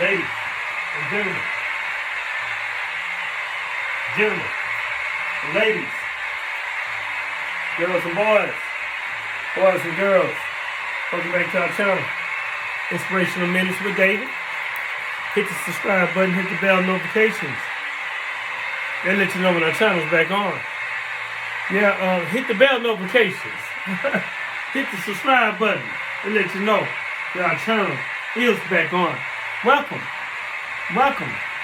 ladies and gentlemen, ladies, girls and boys and girls, welcome back to our channel, Inspirational Minutes with David. Hit the subscribe button, hit the bell notifications. They'll let you know when our channel's back on. Yeah, hit the bell notifications. Hit the subscribe button and let you know that our channel is back on. Welcome.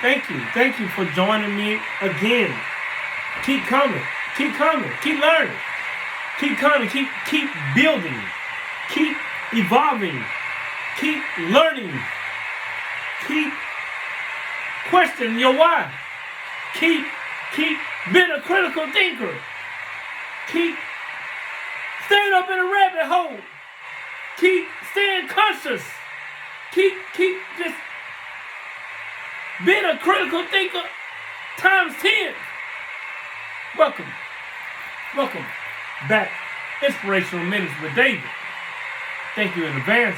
Thank you for joining me again. Keep coming, keep learning, keep coming, keep building, keep evolving, keep learning, keep questioning your why, keep being a critical thinker, keep staying up in a rabbit hole, keep staying conscious, keep just being a critical thinker times 10. Welcome back. Inspirational Minutes with David. Thank you in advance.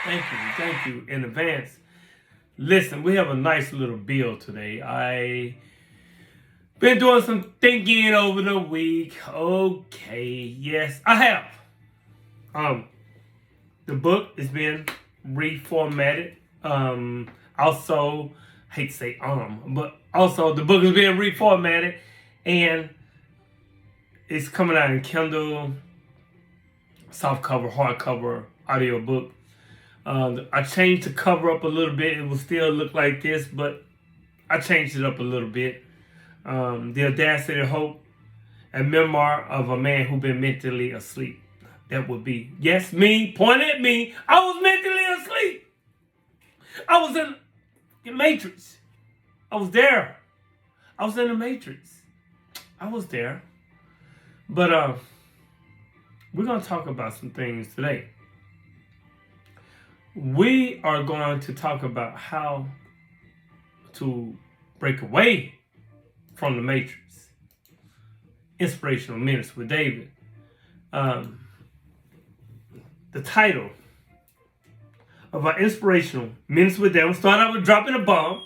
Thank you in advance. Listen, we have a nice little bill today. I been doing some thinking over the week. Okay, yes, I have. The book is being reformatted. Also, I hate to say but also the book is being reformatted, and it's coming out in Kindle, soft cover, hardcover, audio book. I changed the cover up a little bit. It will still look like this, but I changed it up a little bit. The Audacity of Hope, a memoir of a man who's been mentally asleep. That would be, yes, me, point at me. I was mentally asleep. I was in the Matrix. I was there. I was in the Matrix. I was there. But we're going to talk about some things today. We are going to talk about how to break away from the Matrix. Inspirational Minutes with David. The title of our Inspirational Minutes with David, start out with dropping a bomb.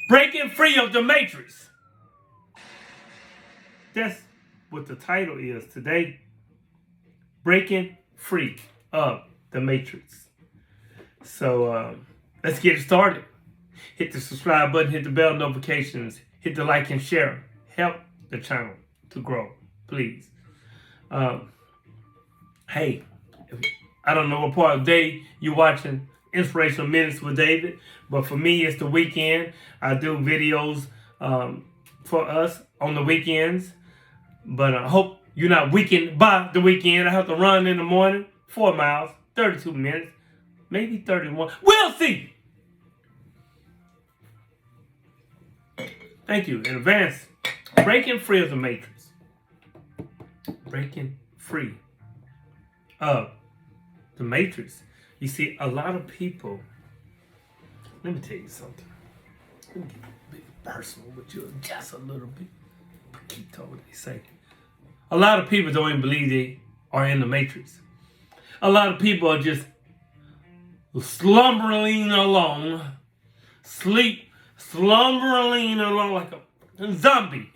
Breaking free of the Matrix. That's what the title is today. Breaking free of the Matrix. So let's get it started. Hit the subscribe button, hit the bell notifications, hit the like and share. Help the channel to grow, please. Hey, I don't know what part of the day you're watching Inspirational Minutes with David, but for me, it's the weekend. I do videos for us on the weekends, but I hope you're not weakened by the weekend. I have to run in the morning, 4 miles, 32 minutes, maybe 31. We'll see. Thank you in advance. Breaking free of the Matrix. Breaking free of the Matrix. You see, a lot of people, let me tell you something. Let me get a bit personal with you, just a little bit. Paquito, they say. A lot of people don't even believe they are in the Matrix. A lot of people are just slumbering along, slumbering along like a zombie.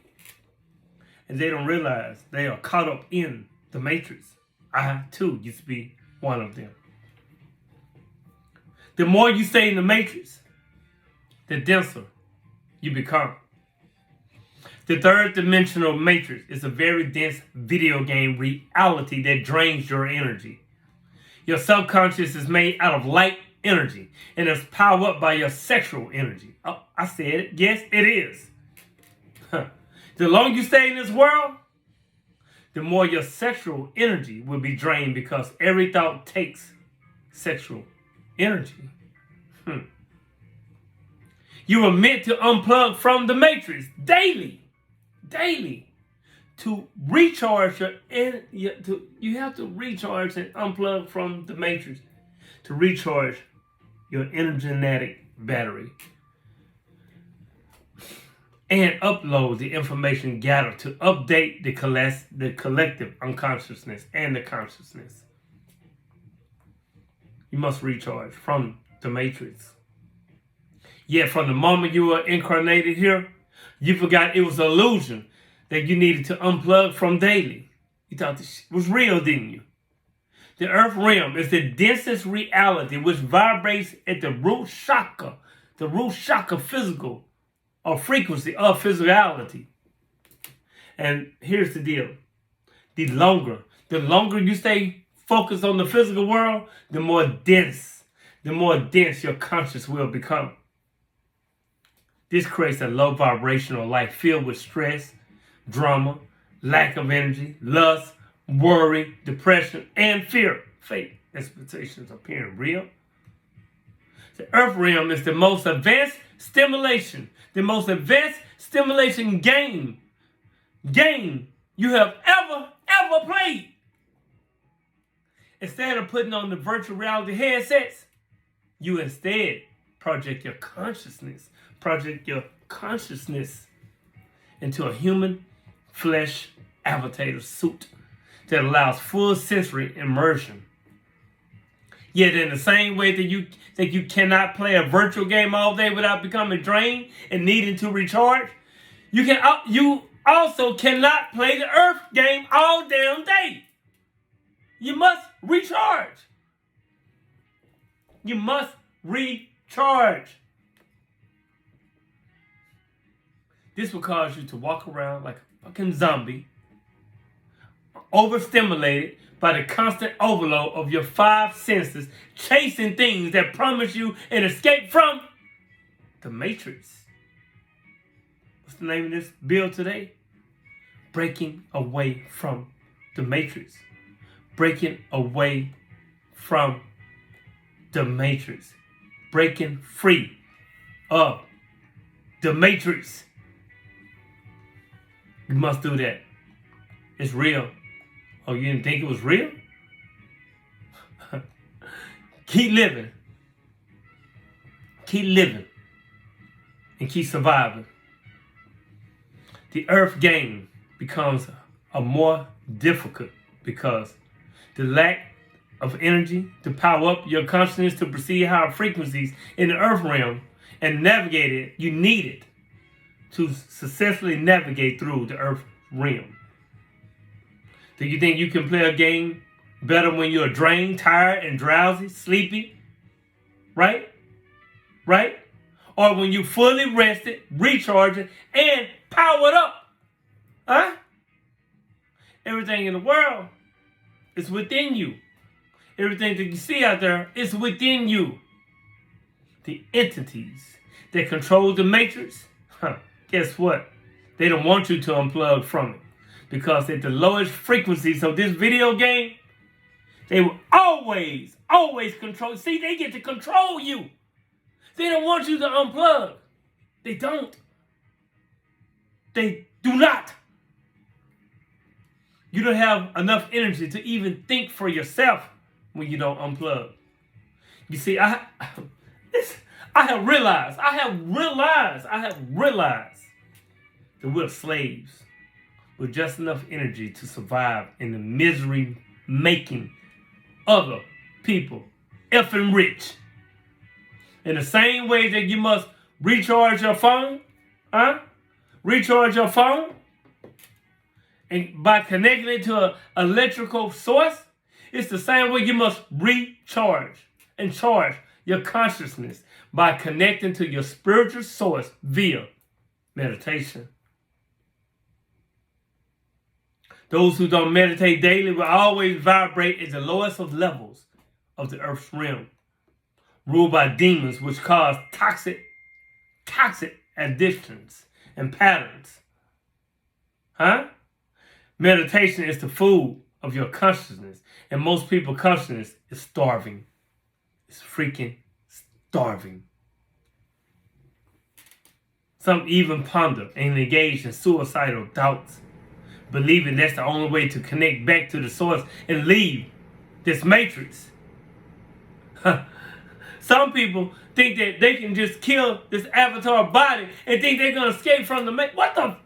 And they don't realize they are caught up in the Matrix. I, too, used to be one of them. The more you stay in the Matrix, the denser you become. The third dimensional Matrix is a very dense video game reality that drains your energy. Your subconscious is made out of light energy and is powered up by your sexual energy. Oh, I said it. Yes, it is. The longer you stay in this world, the more your sexual energy will be drained, because every thought takes sexual energy. You are meant to unplug from the Matrix daily, to recharge you have to recharge and unplug from the Matrix to recharge your energetic battery and upload the information gathered to update the collective unconsciousness and the consciousness. You must recharge from the matrix. Yet from the moment you were incarnated here, you forgot it was an illusion that you needed to unplug from daily. You thought this shit was real, didn't you? The earth realm is the densest reality which vibrates at the root chakra physical or frequency of physicality. And here's the deal. The longer you stay focused on the physical world, the more dense your conscious will become. This creates a low vibrational life filled with stress, drama, lack of energy, lust, worry, depression, and fear. Fake expectations appearing real. The earth realm is the most advanced stimulation game you have ever played. Instead of putting on the virtual reality headsets, you instead project your consciousness into a human flesh avatar suit that allows full sensory immersion. Yet in the same way that you cannot play a virtual game all day without becoming drained and needing to recharge, you also cannot play the earth game all damn day. You must recharge. You must recharge. This will cause you to walk around like a fucking zombie, overstimulated by the constant overload of your five senses, chasing things that promise you an escape from the matrix. What's the name of this bill today? Breaking away from the matrix. Breaking away from the matrix. Breaking free of the matrix. You must do that. It's real. Oh, you didn't think it was real? Keep living. Keep living. And keep surviving. The earth game becomes a more difficult because the lack of energy to power up your consciousness to perceive higher frequencies in the earth realm and navigate it, you need it to successfully navigate through the earth realm. Do you think you can play a game better when you're drained, tired, and drowsy, sleepy? Right? Right? Or when you fully rested, recharging, and powered up? Huh? Everything in the world is within you. Everything that you see out there is within you. The entities that control the matrix, guess what? They don't want you to unplug from it. Because at the lowest frequencies of this video game, they will always control. See, they get to control you. They don't want you to unplug. They don't. They do not. You don't have enough energy to even think for yourself when you don't unplug. You see, I have realized that we're slaves with just enough energy to survive in the misery making other people effing rich. In the same way that you must recharge your phone, recharge your phone, and by connecting it to an electrical source, it's the same way you must recharge and charge your consciousness by connecting to your spiritual source via meditation. Those who don't meditate daily will always vibrate at the lowest of levels of the earth's realm, ruled by demons which cause toxic addictions and patterns. Meditation is the food of your consciousness, and most people's consciousness is starving. It's freaking starving. Some even ponder and engage in suicidal doubts, believing that's the only way to connect back to the source and leave this matrix. Some people think that they can just kill this avatar body and think they're going to escape from the matrix. What the?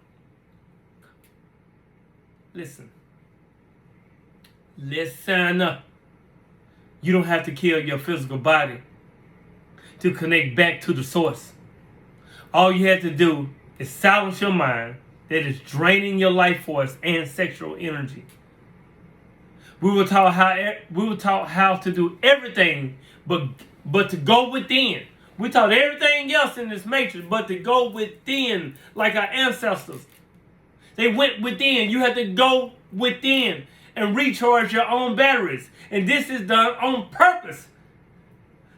Listen. You don't have to kill your physical body to connect back to the source. All you have to do is silence your mind that is draining your life force and sexual energy. We were taught how to do everything but to go within. We taught everything else in this matrix but to go within, like our ancestors. They went within. You have to go within and recharge your own batteries. And this is done on purpose.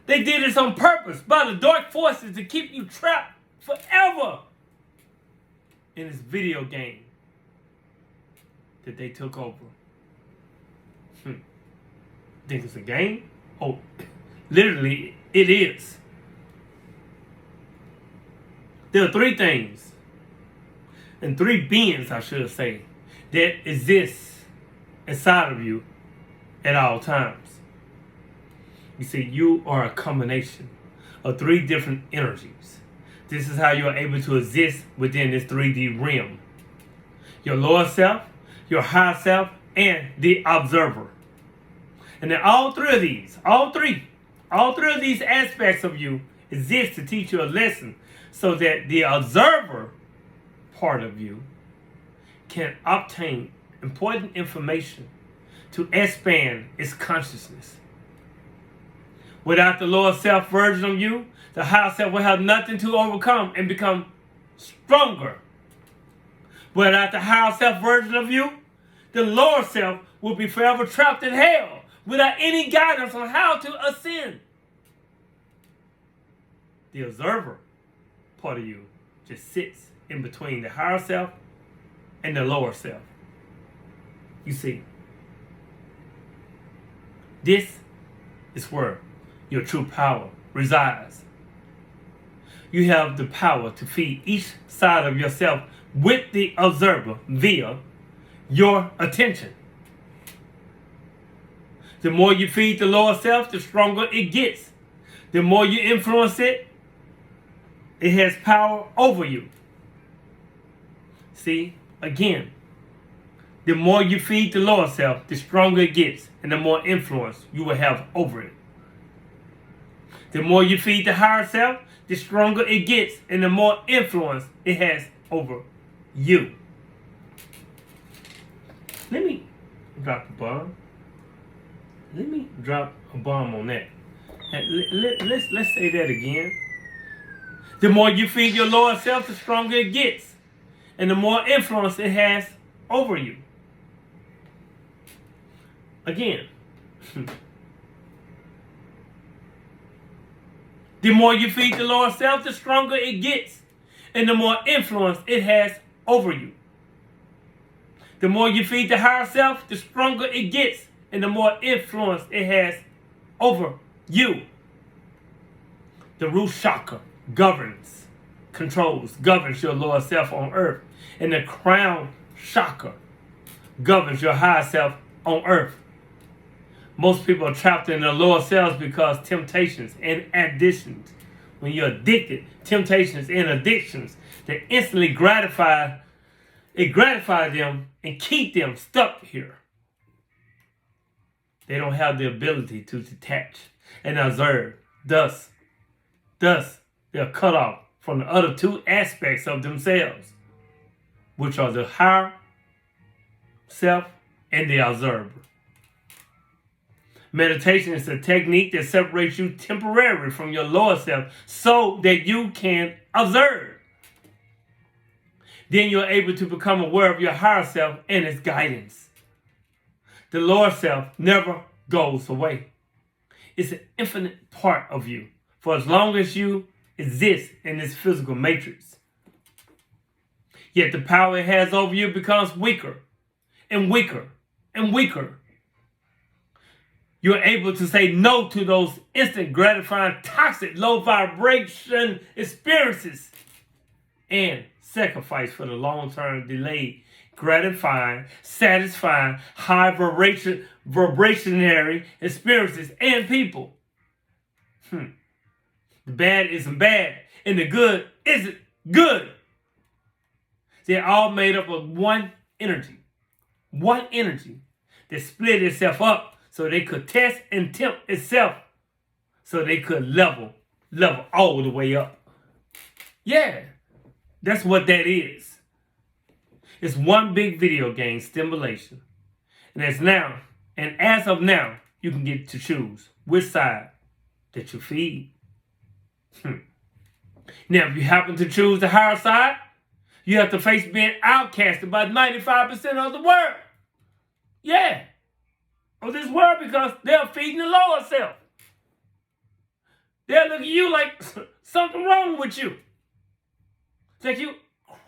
They did this on purpose by the dark forces to keep you trapped forever in this video game that they took over. Think it's a game? Oh, literally, it is. There are three things, and three beings, I should say, that exist inside of you at all times. You see, you are a combination of three different energies. This is how you are able to exist within this 3D realm. Your lower self, your higher self, and the observer. And then all three of these aspects of you exist to teach you a lesson so that the observer part of you can obtain important information to expand its consciousness. Without the lower self version of you, the higher self will have nothing to overcome and become stronger. Without the higher self version of you, the lower self will be forever trapped in hell without any guidance on how to ascend. The observer part of you just sits in between the higher self and the lower self. You see, this is where your true power resides. You have the power to feed each side of yourself with the observer via your attention. The more you feed the lower self, the stronger it gets. The more you influence it, it has power over you. See, again, the more you feed the lower self, the stronger it gets, and the more influence you will have over it. The more you feed the higher self, the stronger it gets, and the more influence it has over you. Let me drop a bomb. Let me drop a bomb on that. Let's say that again. The more you feed your lower self, the stronger it gets, and the more influence it has over you. Again. The more you feed the lower self, the stronger it gets, and the more influence it has over you. The more you feed the higher self, the stronger it gets, and the more influence it has over you. The root chakra governs your lower self on earth, and the crown chakra governs your higher self on earth. Most people are trapped in their lower selves because temptations and addictions. When you're addicted, temptations and addictions, they instantly gratify them and keep them stuck here. They don't have the ability to detach and observe. Thus, they're cut off from the other two aspects of themselves, which are the higher self and the observer. Meditation is a technique that separates you temporarily from your lower self so that you can observe. Then you're able to become aware of your higher self and its guidance. The lower self never goes away. It's an infinite part of you for as long as you exist in this physical matrix. Yet the power it has over you becomes weaker and weaker and weaker. You're able to say no to those instant gratifying, toxic, low vibration experiences and sacrifice for the long-term delayed, gratifying, satisfying, high vibrationary experiences and people. The bad isn't bad, and the good isn't good. They're all made up of one energy that split itself up so they could test and tempt itself, so they could level level all the way up. Yeah, that's what that is. It's one big video game stimulation. And as of now, you can get to choose which side that you feed. Now, if you happen to choose the higher side, you have to face being outcasted by 95% of the world. Yeah. Of this world, because they're feeding the lower self. They'll look at you like something wrong with you. It's like you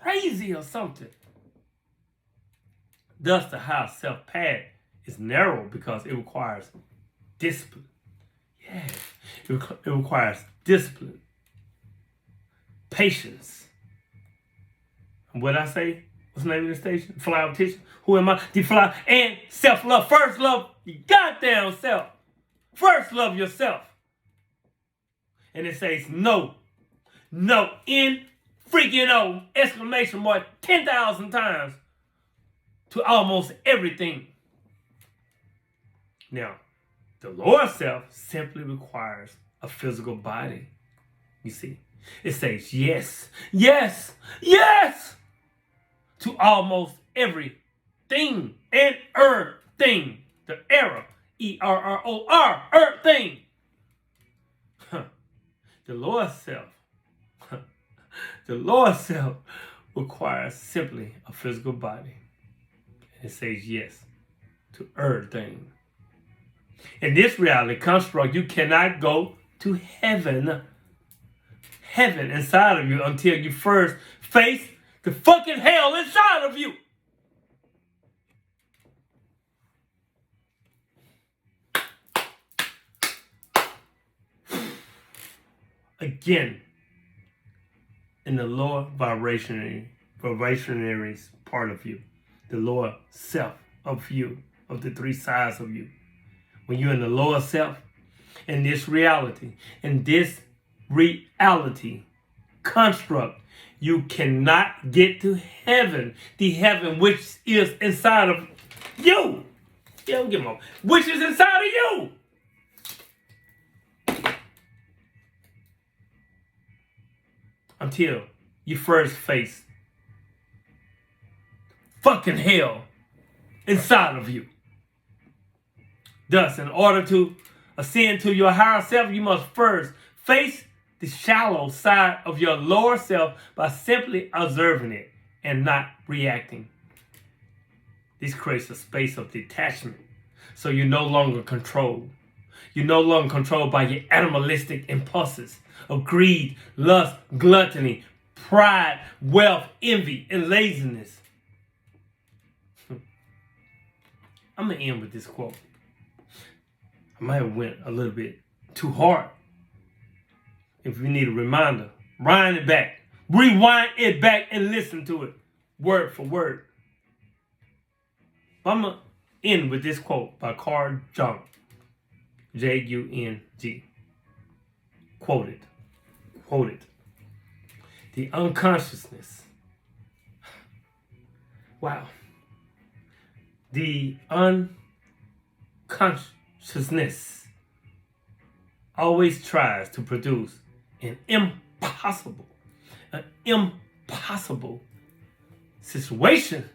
crazy or something. Thus, the higher self path is narrow because it requires discipline. Yeah, it requires discipline, patience. And what I say? What's the name of the station? Fly Optician. Who am I? The fly and self-love. First love your goddamn self. First love yourself. And it says no. No. In freaking O! Exclamation mark 10,000 times to almost everything. Now, the lower self simply requires a physical body. You see, it says yes, yes, yes to almost everything and thing. The error, ERROR, thing. The lower self requires simply a physical body. And it says yes to thing. In this reality construct, you cannot go to heaven inside of you until you first face the fucking hell inside of you. Again, in the lower vibrationary part of you, the lower self of you, of the three sides of you. When you're in the lower self, in this reality construct, you cannot get to heaven, the heaven which is inside of you. Yeah, give them which is inside of you. Until you first face fucking hell inside of you. Thus, in order to ascend to your higher self, you must first face the shallow side of your lower self by simply observing it and not reacting. This creates a space of detachment, so you're no longer controlled. You're no longer controlled by your animalistic impulses of greed, lust, gluttony, pride, wealth, envy, and laziness. I'm going to end with this quote. I might have went a little bit too hard. If you need a reminder, rewind it back and listen to it word for word. I'm going to end with this quote by Carl Jung, Jung. Quoted. The unconsciousness. Wow. The unconsciousness always tries to produce an impossible situation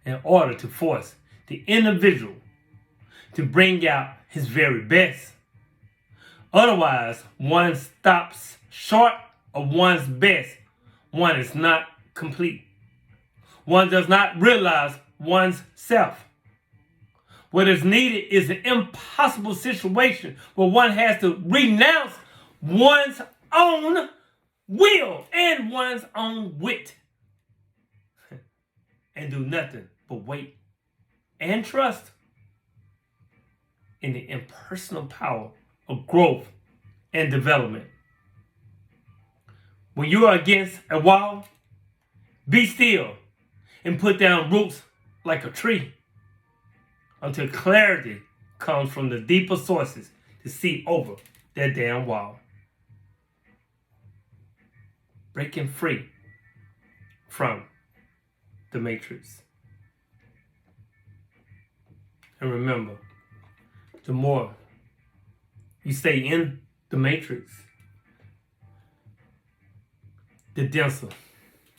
in order to force the individual to bring out his very best. Otherwise, one stops short of one's best. One is not complete. One does not realize one's self. What is needed is an impossible situation where one has to renounce one's own will and one's own wit and do nothing but wait and trust in the impersonal power of growth and development. When you are against a wall, be still and put down roots like a tree until clarity comes from the deeper sources to see over that damn wall. Breaking free from the matrix. And remember, the more you stay in the matrix, the denser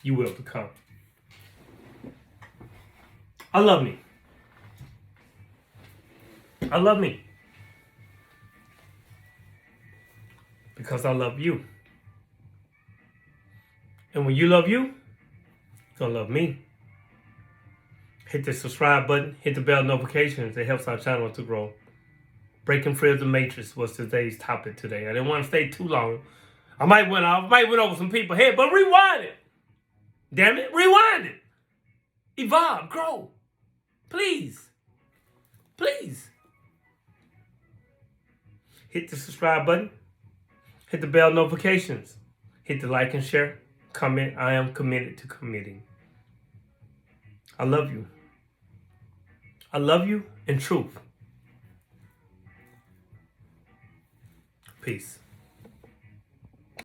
you will become. I love me. I love me. Because I love you. And when you love you, you're going to love me. Hit the subscribe button. Hit the bell notifications. It helps our channel to grow. Breaking free of the matrix was today's topic today. I didn't want to stay too long. I might went over some people's head, but rewind it. Damn it, rewind it. Evolve, grow. Please. Please. Hit the subscribe button. Hit the bell notifications. Hit the like and share. Comment. I am committed to committing. I love you. I love you in truth. Peace.